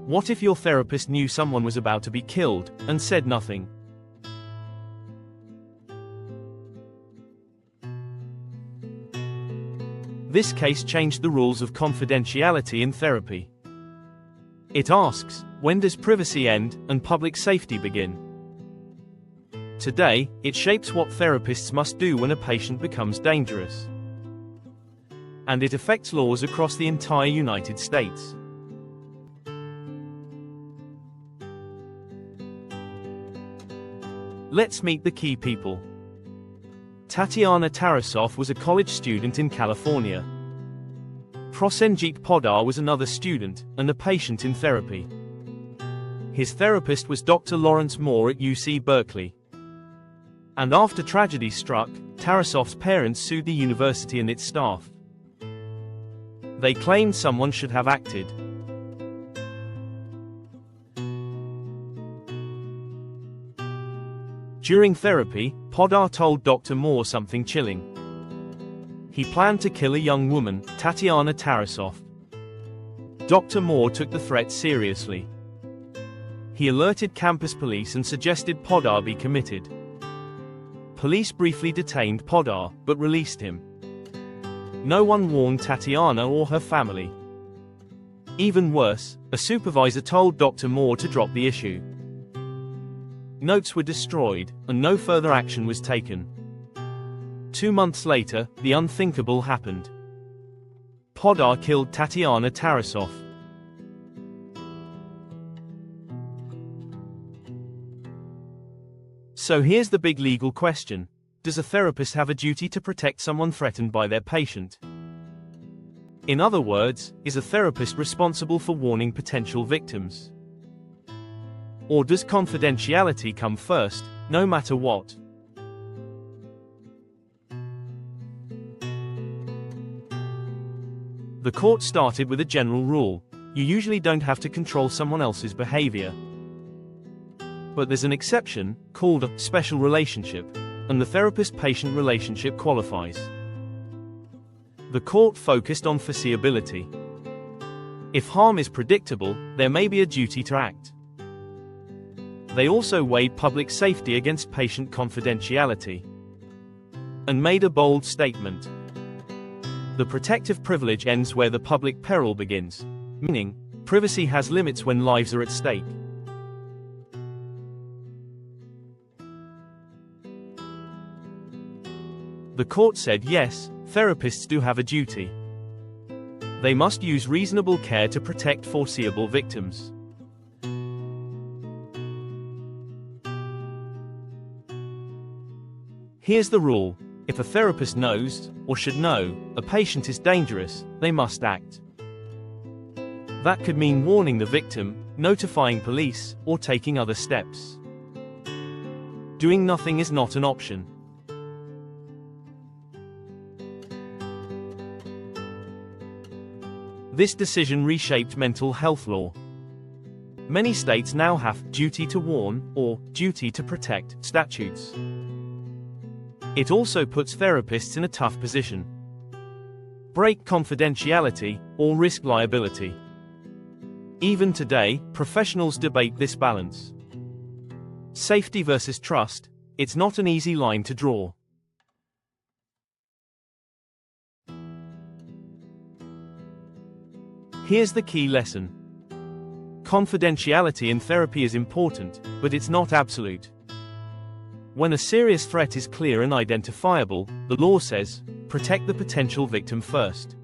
What if your therapist knew someone was about to be killed, and said nothing? This case changed the rules of confidentiality in therapy. It asks, when does privacy end, and public safety begin? Today, it shapes what therapists must do when a patient becomes dangerous. And it affects laws across the entire United States. Let's meet the key people. Tatiana Tarasoff was a college student in California. Prosenjit Poddar was another student, and a patient in therapy. His therapist was Dr. Lawrence Moore at UC Berkeley. And after tragedy struck, Tarasoff's parents sued the university and its staff. They claimed someone should have acted. During therapy, Poddar told Dr. Moore something chilling. He planned to kill a young woman, Tatiana Tarasoff. Dr. Moore took the threat seriously. He alerted campus police and suggested Poddar be committed. Police briefly detained Poddar, but released him. No one warned Tatiana or her family. Even worse, a supervisor told Dr. Moore to drop the issue. Notes were destroyed, and no further action was taken. 2 months later, the unthinkable happened. Poddar killed Tatiana Tarasoff. So here's the big legal question. Does a therapist have a duty to protect someone threatened by their patient? In other words, is a therapist responsible for warning potential victims? Or does confidentiality come first, no matter what? The court started with a general rule: you usually don't have to control someone else's behavior. But there's an exception, called a special relationship, and the therapist-patient relationship qualifies. The court focused on foreseeability. If harm is predictable, there may be a duty to act. They also weighed public safety against patient confidentiality, and made a bold statement. The protective privilege ends where the public peril begins, meaning, privacy has limits when lives are at stake. The court said yes, therapists do have a duty. They must use reasonable care to protect foreseeable victims. Here's the rule: if a therapist knows, or should know, a patient is dangerous, they must act. That could mean warning the victim, notifying police, or taking other steps. Doing nothing is not an option. This decision reshaped mental health law. Many states now have duty to warn or duty to protect statutes. It also puts therapists in a tough position. Break confidentiality or risk liability. Even today, professionals debate this balance. Safety versus trust, it's not an easy line to draw. Here's the key lesson. Confidentiality in therapy is important, but it's not absolute. When a serious threat is clear and identifiable, the law says, protect the potential victim first.